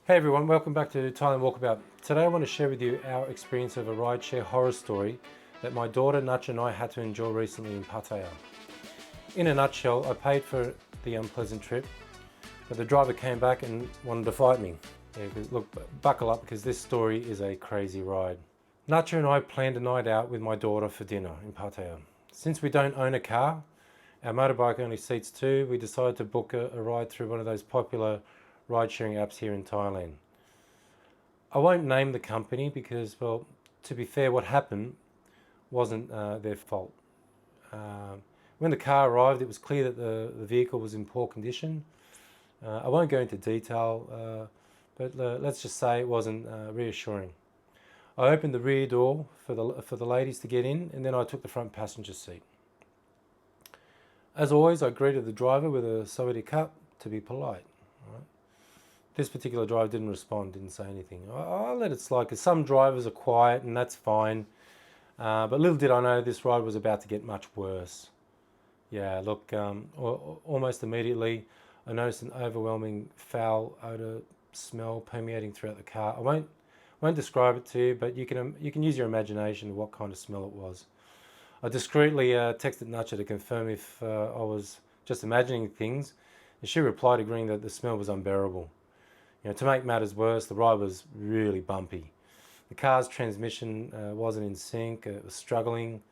Hey everyone, welcome back to Thailand Walkabout. Today I want to share with you our experience of a rideshare horror story that my daughter Natcha and I had to endure recently in Pattaya. In a nutshell, I paid for the unpleasant trip, but the driver came back and wanted to fight me. Yeah, look, buckle up because this story is a crazy ride. Natcha and I planned a night out with my daughter for dinner in Pattaya. Since we don't own a car, our motorbike only seats two, we decided to book a ride through one of those popular ride-sharing apps here in Thailand. I won't name the company because, well, to be fair, what happened wasn't their fault. When the car arrived, it was clear that the vehicle was in poor condition. I won't go into detail, but let's just say it wasn't reassuring. I opened the rear door for the ladies to get in, and then I took the front passenger seat. As always, I greeted the driver with a sawadee krap to be polite. Right? This particular driver didn't respond, didn't say anything. I'll let it slide because some drivers are quiet and that's fine. But little did I know this ride was about to get much worse. Yeah, look, almost immediately I noticed an overwhelming foul odour smell permeating throughout the car. I won't describe it to you, but you can use your imagination of what kind of smell it was. I discreetly texted Natcha to confirm if I was just imagining things, and she replied agreeing that the smell was unbearable. To make matters worse, the ride was really bumpy. The car's transmission wasn't in sync, it was struggling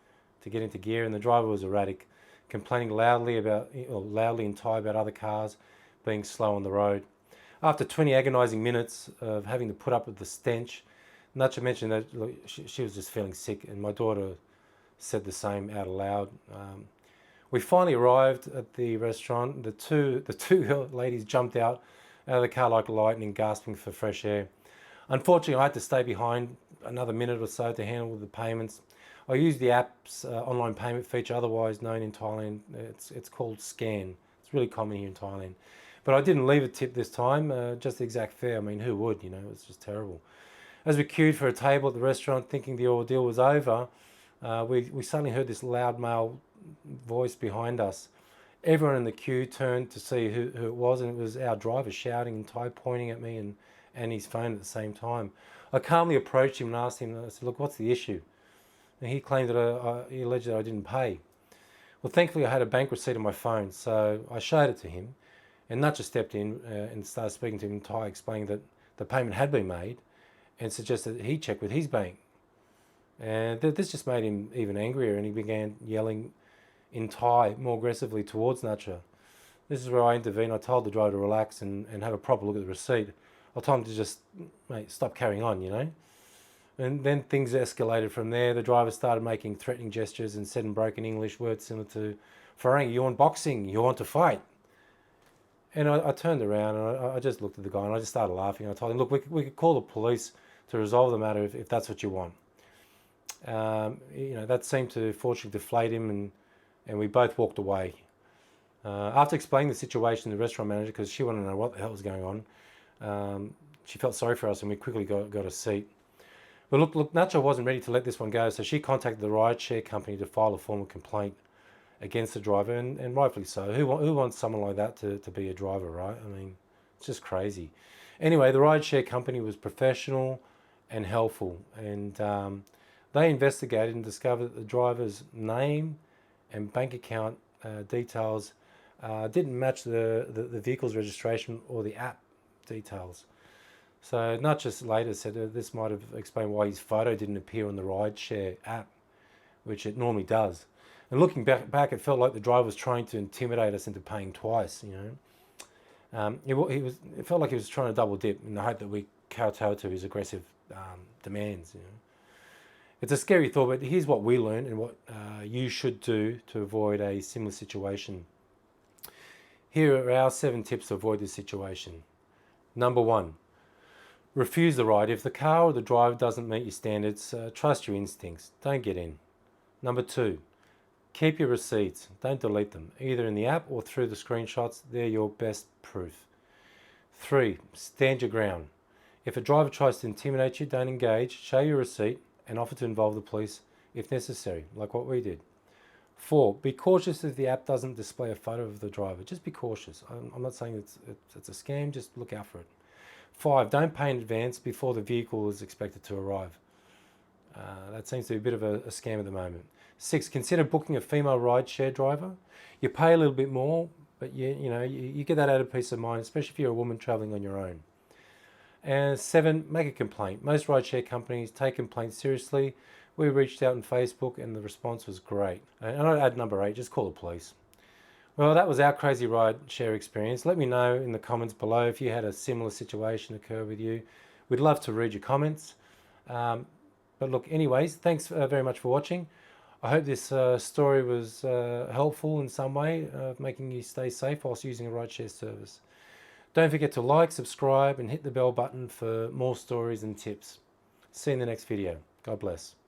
to get into gear, and the driver was erratic, complaining loudly in Thai about other cars being slow on the road. After 20 agonising minutes of having to put up with the stench, Natcha mentioned that she was just feeling sick, and my daughter said the same out aloud. We finally arrived at the restaurant. The two ladies jumped out of the car like lightning, gasping for fresh air. Unfortunately, I had to stay behind another minute or so to handle the payments. I used the app's online payment feature, otherwise known in Thailand. It's called Scan. It's really common here in Thailand. But I didn't leave a tip this time, just the exact fare. I mean, who would, it's just terrible. As we queued for a table at the restaurant, thinking the ordeal was over, we suddenly heard this loud male voice behind us. Everyone in the queue turned to see who it was, and it was our driver shouting in Thai, pointing at me and his phone at the same time. I calmly approached him and asked him, I said, look, what's the issue? And he claimed that he alleged that I didn't pay. Well, thankfully I had a bank receipt on my phone, so I showed it to him, and Natcha stepped in and started speaking to him in Thai, explaining that the payment had been made and suggested that he check with his bank. And this just made him even angrier, and he began yelling in Thai more aggressively towards Natcha. This is where I intervened. I told the driver to relax and have a proper look at the receipt. I told him to just, mate, stop carrying on. And then things escalated from there. The driver started making threatening gestures and said in broken English words similar to, Farang, you want boxing? You want to fight? And I turned around and I just looked at the guy and I just started laughing. I told him, look, we could call the police to resolve the matter if that's what you want. That seemed to fortunately deflate him, and we both walked away. After explaining the situation to the restaurant manager, because she wanted to know what the hell was going on, she felt sorry for us and we quickly got a seat. But look, Natcha wasn't ready to let this one go, so she contacted the rideshare company to file a formal complaint against the driver, and rightfully so. Who wants someone like that to be a driver, right? I mean, it's just crazy. Anyway, the rideshare company was professional and helpful, and they investigated and discovered that the driver's name and bank account details didn't match the vehicle's registration or the app details. So Natcha later said this might have explained why his photo didn't appear on the rideshare app, which it normally does. And looking back, it felt like the driver was trying to intimidate us into paying twice. It felt like he was trying to double dip in the hope that we kowtow to his aggressive demands. It's a scary thought, but here's what we learned and what you should do to avoid a similar situation. Here are our 7 tips to avoid this situation. Number 1, refuse the ride. If the car or the driver doesn't meet your standards, trust your instincts. Don't get in. Number 2, keep your receipts. Don't delete them, either in the app or through the screenshots. They're your best proof. 3, stand your ground. If a driver tries to intimidate you, don't engage. Show your receipt and offer to involve the police if necessary, like what we did. 4, be cautious if the app doesn't display a photo of the driver. Just be cautious. I'm not saying it's a scam, just look out for it. 5, don't pay in advance before the vehicle is expected to arrive. That seems to be a bit of a scam at the moment. 6, consider booking a female rideshare driver. You pay a little bit more, but you get that added peace of mind, especially if you're a woman traveling on your own. And 7, make a complaint. Most rideshare companies take complaints seriously. We reached out on Facebook and the response was great. And I'd add number 8, just call the police. Well, that was our crazy ride share experience. Let me know in the comments below if you had a similar situation occur with you. We'd love to read your comments. But look, anyways, thanks very much for watching. I hope this story was helpful in some way, making you stay safe whilst using a rideshare service. Don't forget to like, subscribe, and hit the bell button for more stories and tips. See you in the next video. God bless.